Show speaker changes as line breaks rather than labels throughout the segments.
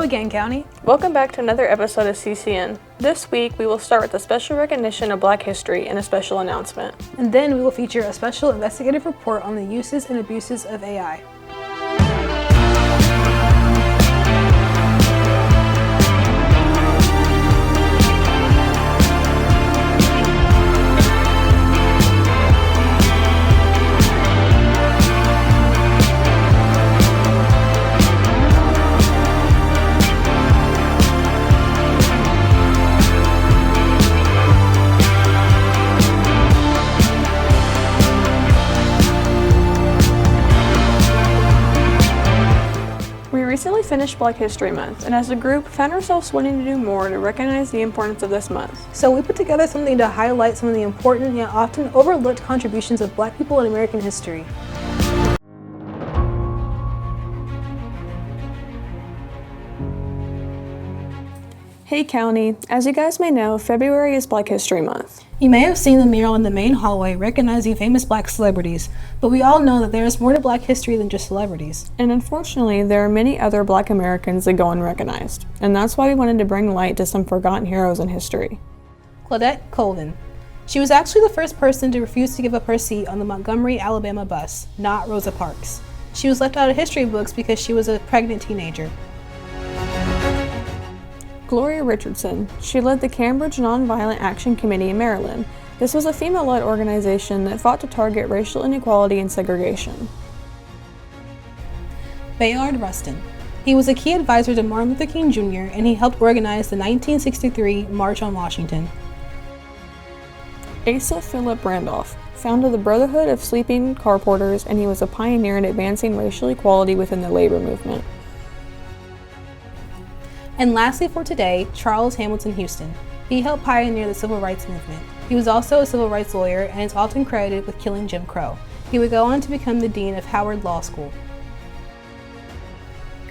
again, County.
Welcome back to another episode of CCN. This week, we will start with a special recognition of Black history and a special announcement.
And then we will feature a special investigative report on the uses and abuses of AI.
We recently finished Black History Month, and as a group, found ourselves wanting to do more to recognize the importance of this month.
So we put together something to highlight some of the important yet often overlooked contributions of Black people in American history.
Hey County, as you guys may know, February is Black History Month.
You may have seen the mural in the main hallway recognizing famous Black celebrities, but we all know that there is more to Black history than just celebrities.
And unfortunately, there are many other Black Americans that go unrecognized, and that's why we wanted to bring light to some forgotten heroes in history.
Claudette Colvin. She was actually the first person to refuse to give up her seat on the Montgomery, Alabama bus, not Rosa Parks. She was left out of history books because she was a pregnant teenager.
Gloria Richardson. She led the Cambridge Nonviolent Action Committee in Maryland. This was a female-led organization that fought to target racial inequality and segregation. Bayard Rustin.
He was a key advisor to Martin Luther King Jr., and he helped organize the 1963 March on Washington.
Asa Philip Randolph founded the Brotherhood of Sleeping Car Porters, and he was a pioneer in advancing racial equality within the labor movement.
And lastly for today, Charles Hamilton Houston. He helped pioneer the civil rights movement. He was also a civil rights lawyer and is often credited with killing Jim Crow. He would go on to become the dean of Howard Law School.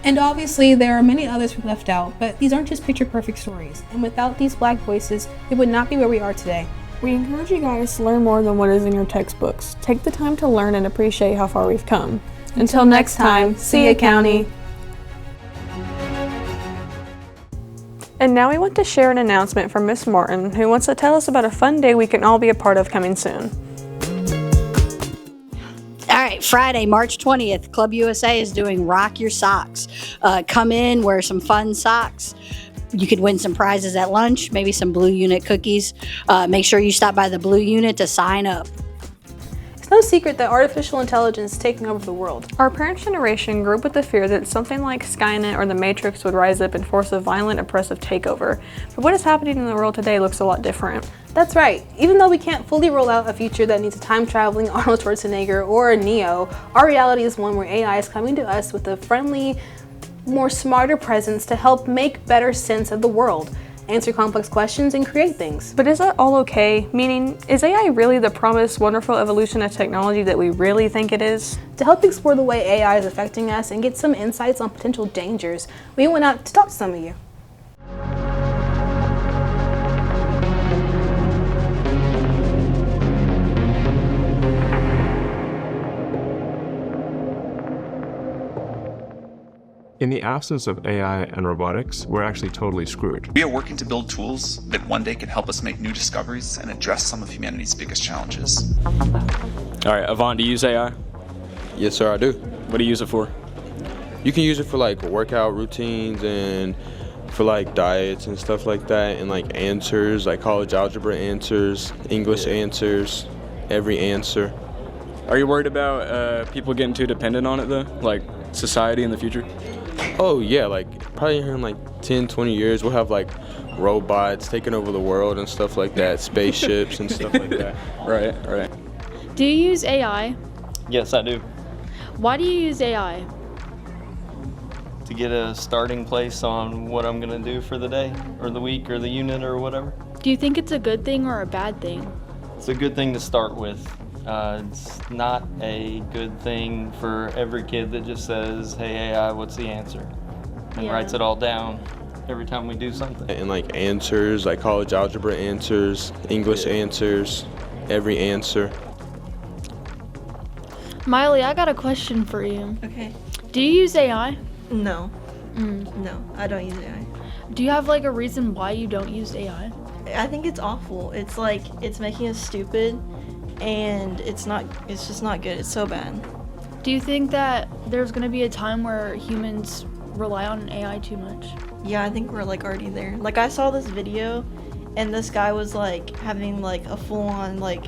And obviously there are many others we left out, but these aren't just picture-perfect stories. And without these Black voices, we would not be where we are today.
We encourage you guys to learn more than what is in your textbooks. Take the time to learn and appreciate how far we've come. Until next time, see ya, County! And now we want to share an announcement from Miss Martin, who wants to tell us about a fun day we can all be a part of coming soon.
All right, Friday, March 20th, Club USA is doing Rock Your Socks. Come in, wear some fun socks. You could win some prizes at lunch, maybe some Blue Unit cookies. Make sure you stop by the Blue Unit to sign up.
It's no secret that artificial intelligence is taking over the world.
Our parents' generation grew up with the fear that something like Skynet or the Matrix would rise up and force a violent, oppressive takeover. But what is happening in the world today looks a lot different.
That's right. Even though we can't fully roll out a future that needs a time-traveling Arnold Schwarzenegger or a Neo, our reality is one where AI is coming to us with a friendly, more smarter presence to help make better sense of the world, answer complex questions, and create things.
But is that all okay? Meaning, is AI really the promised wonderful evolution of technology that we really think it is?
To help explore the way AI is affecting us and get some insights on potential dangers, we went out to talk to some of you.
In the absence of AI and robotics, we're actually totally screwed.
We are working to build tools that one day can help us make new discoveries and address some of humanity's biggest challenges.
All right, Avant, do you use AI?
Yes, sir, I do.
What do you use it for?
You can use it for like workout routines and for like diets and stuff like that, and like answers, like college algebra answers, English answers, every answer.
Are you worried about people getting too dependent on it though? Like society in the future?
Oh yeah, like probably here in like 10, 20 years, we'll have like robots taking over the world and stuff like that, spaceships and stuff like that.
Right.
Do you use AI?
Yes, I do.
Why do you use AI?
To get a starting place on what I'm gonna do for the day, or the week, or the unit, or whatever.
Do you think it's a good thing or a bad thing?
It's a good thing to start with. It's not a good thing for every kid that just says, hey AI, what's the answer? And writes it all down every time we do something.
And like answers, like college algebra answers, English answers, every answer.
Miley, I got a question for you.
Okay.
Do you use AI?
No.
No, I don't use AI.
Do you have like a reason why you don't use AI?
I think it's awful. It's like, it's making us stupid, and it's just not good. It's so bad.
Do you think that there's going to be a time where humans rely on AI too much?
Yeah, I think we're like already there. Like, I saw this video, and this guy was like having like a full-on like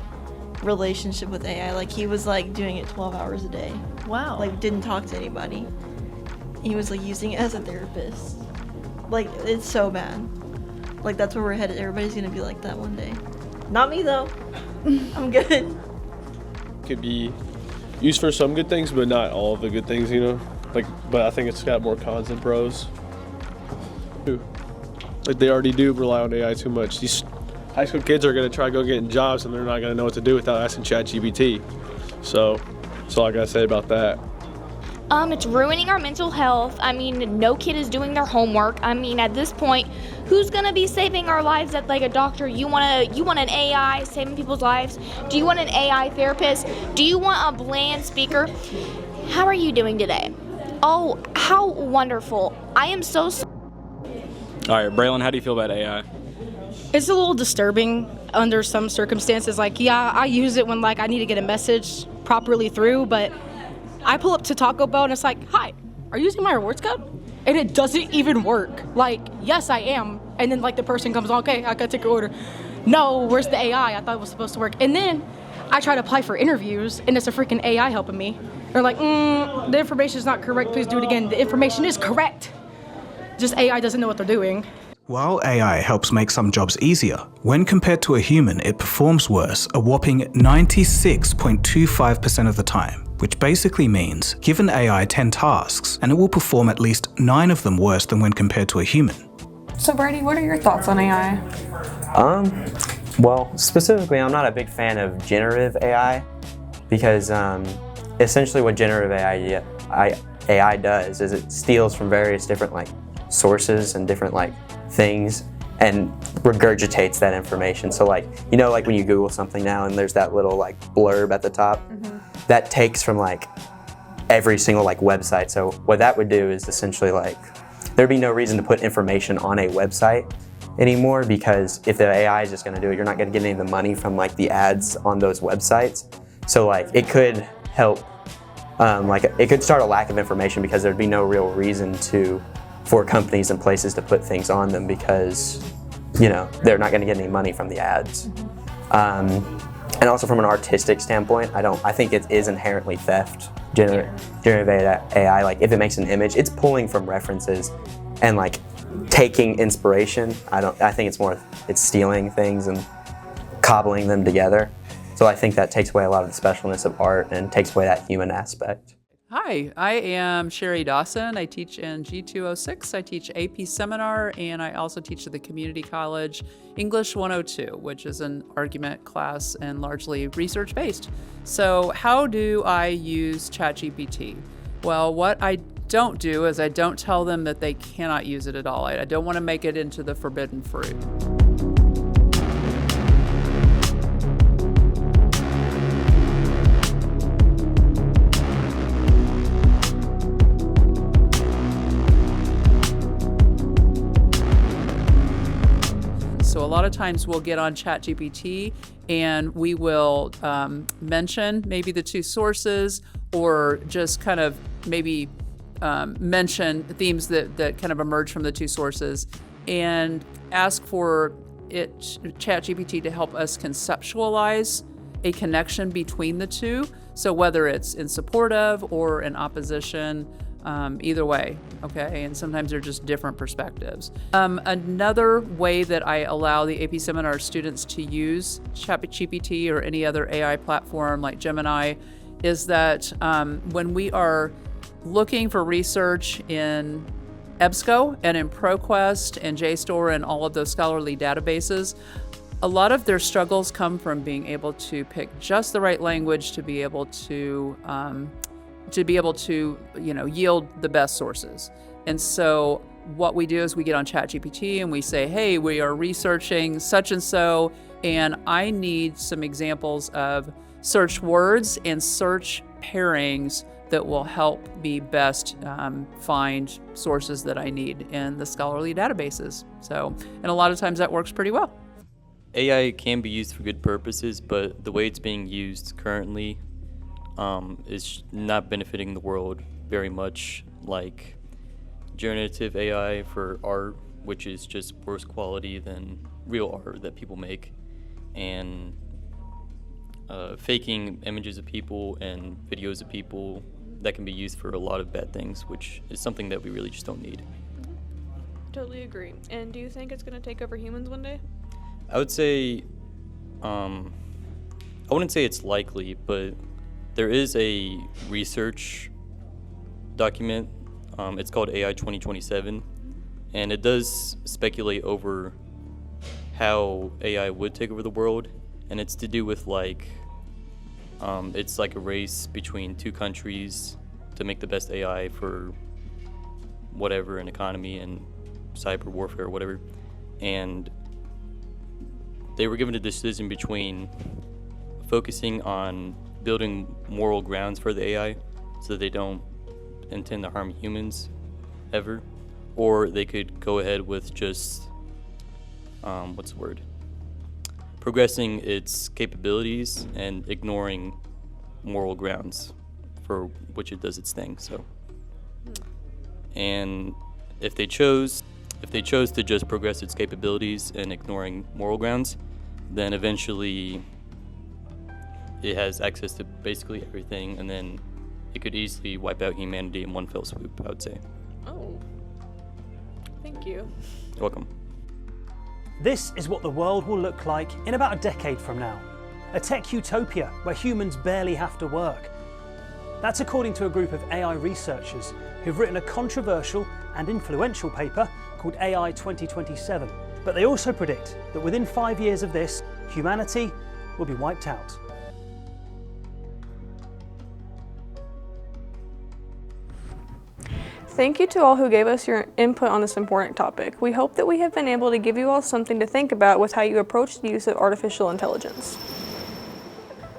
relationship with AI. Like, he was like doing it 12 hours a day.
Wow.
Like, didn't talk to anybody. He was like using it as a therapist. Like, it's so bad. Like, that's where we're headed. Everybody's gonna be like that one day. Not me though. I'm good.
Could be used for some good things, but not all of the good things, you know? Like, but I think it's got more cons than pros. Like, they already do rely on AI too much. These high school kids are gonna try to go getting jobs and they're not gonna know what to do without asking ChatGPT. So that's all I gotta say about that.
It's ruining our mental health. I mean, no kid is doing their homework. I mean, at this point, who's gonna be saving our lives at like a doctor? You want an AI saving people's lives? Do you want an AI therapist? Do you want a bland speaker? How are you doing today? Oh, how wonderful. I am so sorry.
All right, Braylon, how do you feel about AI?
It's a little disturbing under some circumstances. Like, yeah, I use it when like I need to get a message properly through, but I pull up to Taco Bell and it's like, hi, are you using my rewards code? And it doesn't even work. Like, yes, I am. And then like the person comes on, okay, I gotta take your order. No, where's the AI? I thought it was supposed to work. And then I try to apply for interviews and it's a freaking AI helping me. They're like, the information is not correct, please do it again. The information is correct. Just AI doesn't know what they're doing.
While AI helps make some jobs easier, when compared to a human, it performs worse a whopping 96.25% of the time, which basically means give an AI 10 tasks and it will perform at least 9 of them worse than when compared to a human.
So Brady, what are your thoughts on AI?
Well, specifically, I'm not a big fan of generative AI because essentially what generative AI does is it steals from various different like sources and different like things and regurgitates that information. So like, you know, like when you Google something now and there's that little like blurb at the top, that takes from like every single like website. So what that would do is essentially like, there'd be no reason to put information on a website anymore, because if the AI is just gonna do it, you're not gonna get any of the money from like the ads on those websites. So like it could help, like it could start a lack of information because there'd be no real reason for companies and places to put things on them because, you know, they're not going to get any money from the ads. And also from an artistic standpoint, I think it is inherently theft. Generative AI, like if it makes an image, it's pulling from references and like taking inspiration. I think it's stealing things and cobbling them together. So I think that takes away a lot of the specialness of art and takes away that human aspect.
Hi, I am Sherry Dawson. I teach in G206. I teach AP Seminar, and I also teach at the Community College English 102, which is an argument class and largely research-based. So how do I use ChatGPT? Well, what I don't do is I don't tell them that they cannot use it at all. I don't want to make it into the forbidden fruit. So a lot of times we'll get on ChatGPT and we will mention maybe the two sources or just kind of maybe mention themes that kind of emerge from the two sources and ask for ChatGPT to help us conceptualize a connection between the two. So whether it's in support of or in opposition, either way, okay? And sometimes they're just different perspectives. Another way that I allow the AP Seminar students to use ChatGPT or any other AI platform like Gemini is that when we are looking for research in EBSCO and in ProQuest and JSTOR and all of those scholarly databases, a lot of their struggles come from being able to pick just the right language to be able to yield the best sources. And so what we do is we get on ChatGPT and we say, hey, we are researching such and so, and I need some examples of search words and search pairings that will help me best find sources that I need in the scholarly databases. So, and a lot of times that works pretty well.
AI can be used for good purposes, but the way it's being used currently is not benefiting the world very much, like generative AI for art, which is just worse quality than real art that people make, and faking images of people and videos of people that can be used for a lot of bad things, which is something that we really just don't need.
Totally agree. And do you think it's going to take over humans one day?
I would say, I wouldn't say it's likely, but there is a research document. It's called AI 2027, and it does speculate over how AI would take over the world, and it's to do with like, it's like a race between two countries to make the best AI for whatever, an economy and cyber warfare or whatever, and they were given a decision between focusing on building moral grounds for the AI so that they don't intend to harm humans ever, or they could go ahead with just, progressing its capabilities and ignoring moral grounds for which it does its thing. So, and if they chose to just progress its capabilities and ignoring moral grounds, then eventually it has access to basically everything, and then it could easily wipe out humanity in one fell swoop, I would say.
Oh, thank you.
You're welcome.
This is what the world will look like in about a decade from now. A tech utopia where humans barely have to work. That's according to a group of AI researchers who've written a controversial and influential paper called AI 2027. But they also predict that within 5 years of this, humanity will be wiped out.
Thank you to all who gave us your input on this important topic. We hope that we have been able to give you all something to think about with how you approach the use of artificial intelligence.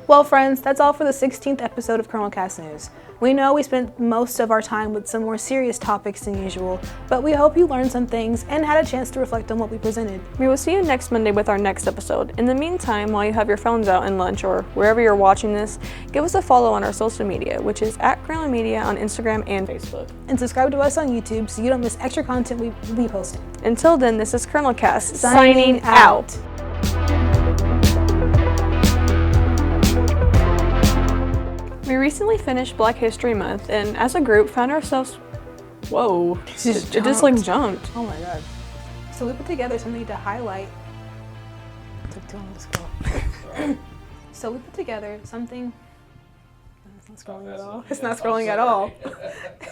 Well, friends, that's all for the 16th episode of KernelCast News. We know we spent most of our time with some more serious topics than usual, but we hope you learned some things and had a chance to reflect on what we presented.
We will see you next Monday with our next episode. In the meantime, while you have your phones out in lunch or wherever you're watching this, give us a follow on our social media, which is @Kernel Media on Instagram and Facebook.
And subscribe to us on YouTube so you don't miss extra content we'll be posting.
Until then, this is KernelCast
signing out.
We recently finished Black History Month, and as a group found ourselves, whoa, it just like jumped.
Oh my god. So we put together something to highlight. It took too long to scroll. So we put together something. It's not scrolling at all. It's not scrolling at all.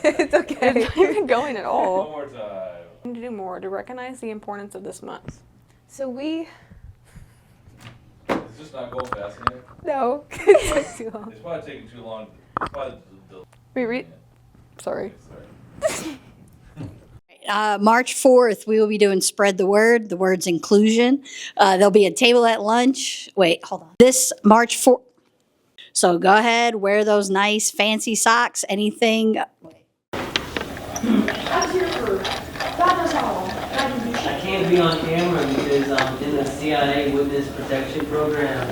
It's okay.
It's not even going at all.
One more time.
We need to do more to recognize the importance of this month.
So we.
It's just not going fast enough?
No, it took too long.
It's probably taking too long.
Sorry.
March 4th, we will be doing Spread the Word. The word's inclusion. There'll be a table at lunch. Wait, hold on. This March 4th. So go ahead, wear those nice fancy socks, anything.
I can't be on camera because I'm in the CIA Witness Protection Program.